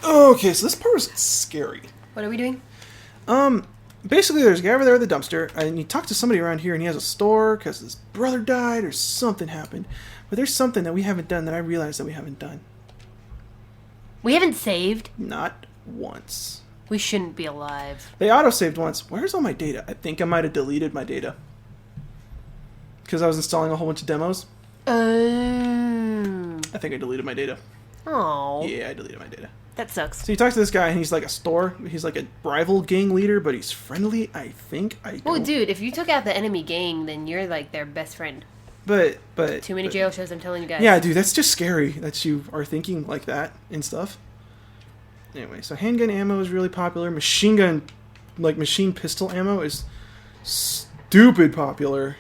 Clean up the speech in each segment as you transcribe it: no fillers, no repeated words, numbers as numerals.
Okay, so this part was scary. What are we doing? Basically, there's a guy over there at the dumpster, and you talk to somebody around here, and he has a store because his brother died or something happened. But there's something that we haven't done that I realized that we haven't done. We haven't saved? Not once. We shouldn't be alive. They auto-saved once. Where's all my data? I think I might have deleted my data. Because I was installing a whole bunch of demos. I think I deleted my data. Oh. Yeah, I deleted my data. That sucks. So you talk to this guy, and he's like a store. He's like a rival gang leader, but he's friendly, I think. Well, dude, if you took out the enemy gang, then you're like their best friend. But Too many jail shows, I'm telling you guys. Yeah, dude, that's just scary that you are thinking like that and stuff. Anyway, so handgun ammo is really popular. Machine gun, like machine pistol ammo is stupid popular.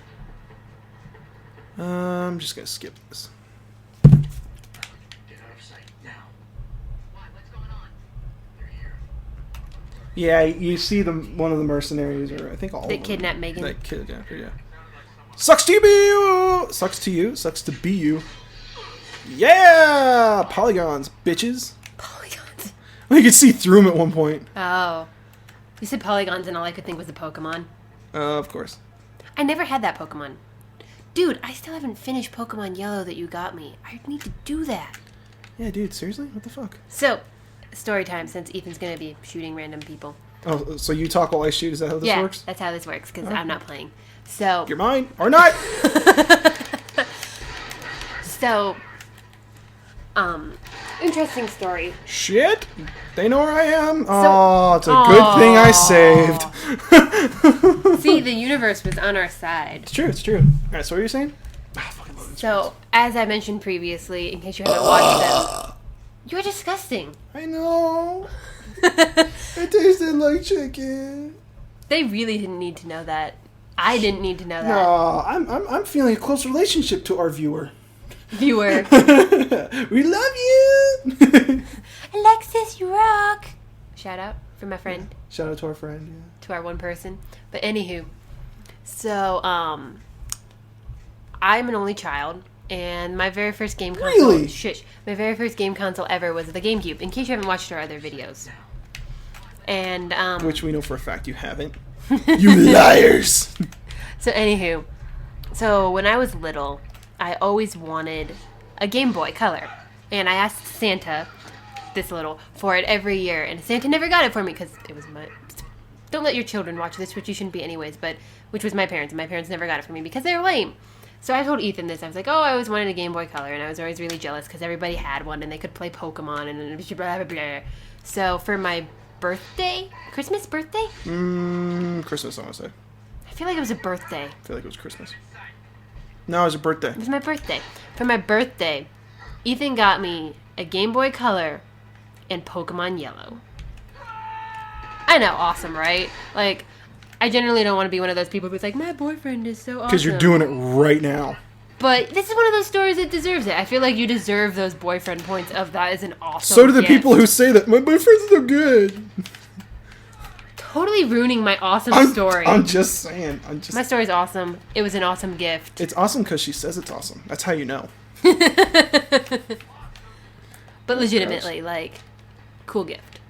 I'm just gonna skip this. Yeah, you see one of the mercenaries, or I think all of them. That kidnapped Megan. That kidnapped her, yeah. Sucks to be you! Sucks to you. Sucks to be you. Yeah! Polygons, bitches. Polygons. Well, you could see through them at one point. Oh. You said polygons and all I could think was a Pokemon. Of course. I never had that Pokemon. Dude, I still haven't finished Pokemon Yellow that you got me. I need to do that. Yeah, dude, seriously? What the fuck? So, story time, since Ethan's gonna be shooting random people. Oh, so you talk while I shoot? Is that how this works? Yeah, that's how this works, because I'm not playing. So... You're mine, or not! So... interesting story. Shit! They know where I am? Oh, it's a good thing I saved. See, the universe was on our side. It's true, it's true. Alright, so what are you saying? So, as I mentioned previously, in case you haven't watched them, you're disgusting. I know. It tasted like chicken. They really didn't need to know that. I didn't need to know that. No, I'm feeling a close relationship to our viewer. Viewer. We love you. Alexis, you rock. Shout out from my friend. Shout out to our friend. Yeah. To our one person. But anywho, so I'm an only child, and my very first game console. Really? Shush. My very first game console ever was the GameCube. In case you haven't watched our other videos. And which we know for a fact you haven't. You liars. So anywho, so when I was little, I always wanted a Game Boy Color, and I asked Santa, this little, for it every year, and Santa never got it for me because it was my. Don't let your children watch this, which you shouldn't be anyways. But which was my parents, and my parents never got it for me because they were lame. So I told Ethan this. I was like, oh, I always wanted a Game Boy Color, and I was always really jealous because everybody had one and they could play Pokemon and blah blah blah. So for my birthday, Christmas birthday, Christmas, I want to say. I feel like it was a birthday. I feel like it was Christmas. No, it was a birthday. It was my birthday. For my birthday, Ethan got me a Game Boy Color and Pokemon Yellow. I know, awesome, right? Like, I generally don't want to be one of those people who's like, my boyfriend is so awesome. Because you're doing it right now. But this is one of those stories that deserves it. I feel like you deserve those boyfriend points of that is an awesome So do the gift. people who say that, my boyfriend's so good. Totally ruining my awesome story. I'm just saying. My story's awesome. It was an awesome gift. It's awesome because she says it's awesome. That's how you know. But legitimately, like, cool gift.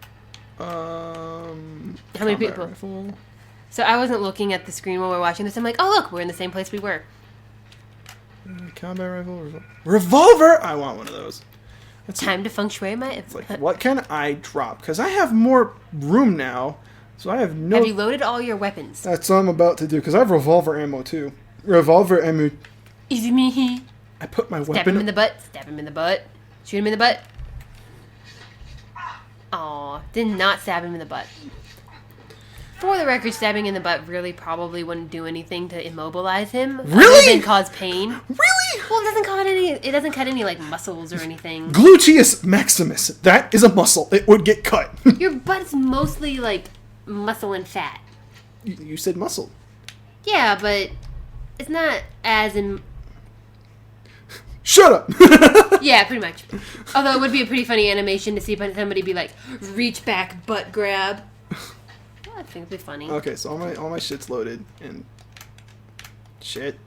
How many people? Rifle. So I wasn't looking at the screen while we were watching this. I'm like, oh, look, we're in the same place we were. Combat rifle. Revolver! I want one of those. Time to feng shui my... It's like, what can I drop? Because I have more room now. So I have no... Have you loaded all your weapons? That's what I'm about to do. Because I have revolver ammo, too. Revolver ammo. Easy me. I put my weapon... Stab him in the butt. Stab him in the butt. Shoot him in the butt. Aw, did not stab him in the butt. For the record, stabbing in the butt really probably wouldn't do anything to immobilize him. Really? Other than cause pain. Really? Well, it doesn't cut any. It doesn't cut any like muscles or anything. Gluteus maximus. That is a muscle. It would get cut. Your butt's mostly like muscle and fat. You said muscle. Yeah, but it's not as in. Shut up. Yeah, pretty much. Although it would be a pretty funny animation to see somebody be like, reach back, butt grab. I think it'd be funny. Okay, so all my shit's loaded and shit.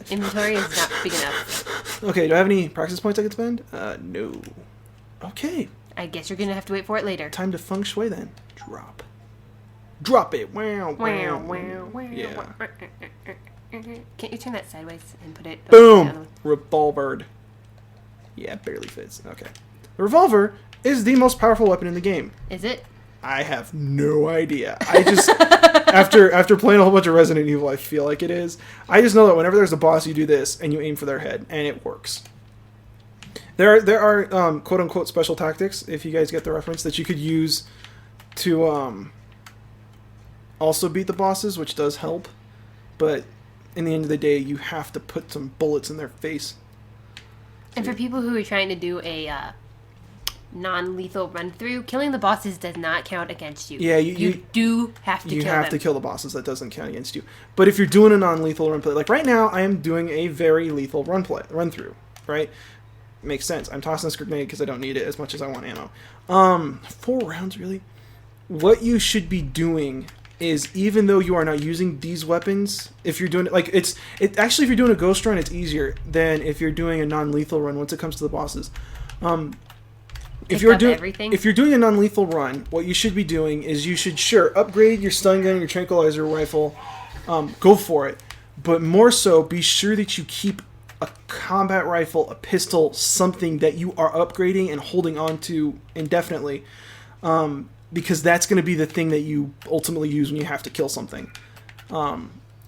Inventory is not big enough. Okay, do I have any practice points I can spend? No. Okay. I guess you're gonna have to wait for it later. Time to feng shui then. Drop it. Wow, Wow, wow. wow, wow. Yeah. Can't you turn that sideways and put it... Boom! Revolvered. Yeah, it barely fits. Okay. The revolver is the most powerful weapon in the game. Is it? I have no idea. I just... after playing a whole bunch of Resident Evil, I feel like it is. I just know that whenever there's a boss, you do this, and you aim for their head, and it works. There are quote-unquote special tactics, if you guys get the reference, that you could use to also beat the bosses, which does help. But in the end of the day, you have to put some bullets in their face. And for people who are trying to do a non-lethal run-through, killing the bosses does not count against you. Yeah, you do have to kill them. You have to kill the bosses. That doesn't count against you. But if you're doing a non-lethal run play, like right now, I am doing a very lethal run-through, right? Makes sense. I'm tossing this grenade because I don't need it as much as I want ammo. 4 rounds, really? What you should be doing is, even though you are not using these weapons, if you're doing it, like, actually, if you're doing a ghost run, it's easier than if you're doing a non-lethal run once it comes to the bosses. If you're doing a non-lethal run, what you should be doing is you should, upgrade your stun gun, your tranquilizer rifle, go for it, but more so, be sure that you keep a combat rifle, a pistol, something that you are upgrading and holding on to indefinitely, because that's going to be the thing that you ultimately use when you have to kill something. I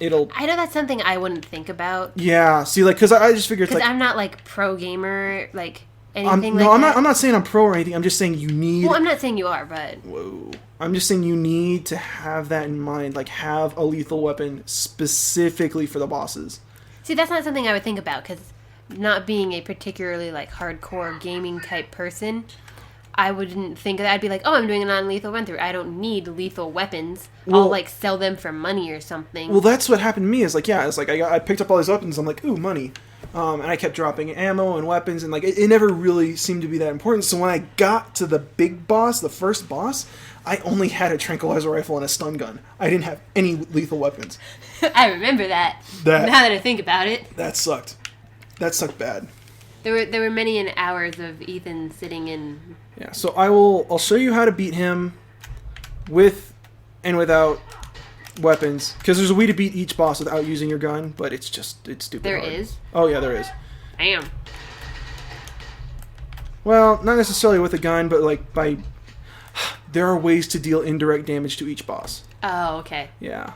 know that's something I wouldn't think about. Yeah, see, like, because I just figured, because I'm not like pro gamer, like anything no, like that. I'm not saying I'm pro or anything. I'm just saying you need. Well, I'm not saying you are, but whoa, I'm just saying you need to have that in mind. Like, have a lethal weapon specifically for the bosses. See, that's not something I would think about, because not being a particularly like hardcore gaming type person, I wouldn't think of that. I'd be like, oh, I'm doing a non-lethal run-through. I don't need lethal weapons. I'll, like, sell them for money or something. Well, that's what happened to me. Is like, yeah, it's like I picked up all these weapons. I'm like, ooh, money. And I kept dropping ammo and weapons, and, like, it never really seemed to be that important. So when I got to the big boss, the first boss, I only had a tranquilizer rifle and a stun gun. I didn't have any lethal weapons. I remember that. Now that I think about it. That sucked. That sucked bad. There were many an hours of Ethen sitting in... Yeah, so I'll show you how to beat him with and without weapons, because there's a way to beat each boss without using your gun, but it's stupid There hard. is? Oh yeah, there is. Damn. Well, not necessarily with a gun, but like there are ways to deal indirect damage to each boss. Oh, okay. Yeah.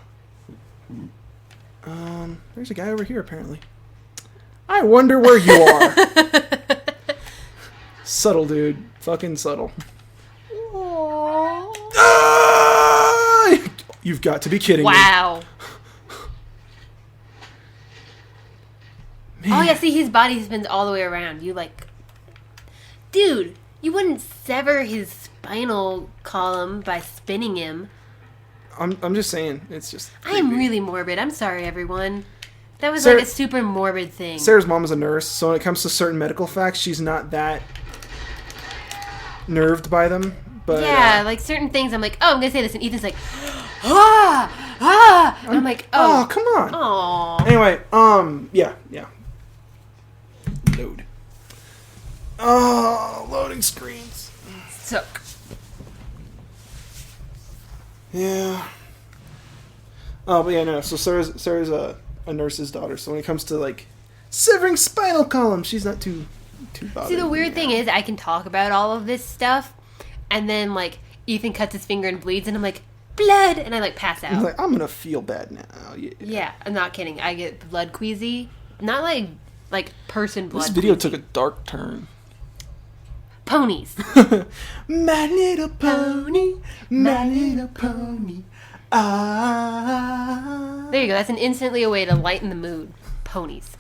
There's a guy over here apparently. I wonder where you are. Subtle, dude. Fucking subtle. Ah! You've got to be kidding me. Wow. Man. Oh, yeah, see, his body spins all the way around. You, like... Dude, you wouldn't sever his spinal column by spinning him. I'm just saying, it's just... I am really morbid. I'm sorry, everyone. That was Sarah, like a super morbid thing. Sarah's mom is a nurse, so when it comes to certain medical facts, she's not that nerved by them. But yeah, like certain things, I'm like, oh, I'm gonna say this, and Ethan's like, ah. And I'm like, oh, come on. Aww. Anyway, yeah. Load. Oh, loading screens. Suck. Yeah. Oh, but yeah, no. So Sarah's a nurse's daughter. So when it comes to like severing spinal column, she's not too bothered. See, the weird thing is, I can talk about all of this stuff, and then like Ethan cuts his finger and bleeds, and I'm like, blood, and I like pass out. I'm like, I'm gonna feel bad now. Yeah, I'm not kidding. I get blood queasy. Not like person blood. This video queasy. took a dark turn. Ponies. My little pony, my little pony. Ah. There you go. That's instantly a way to lighten the mood. Ponies.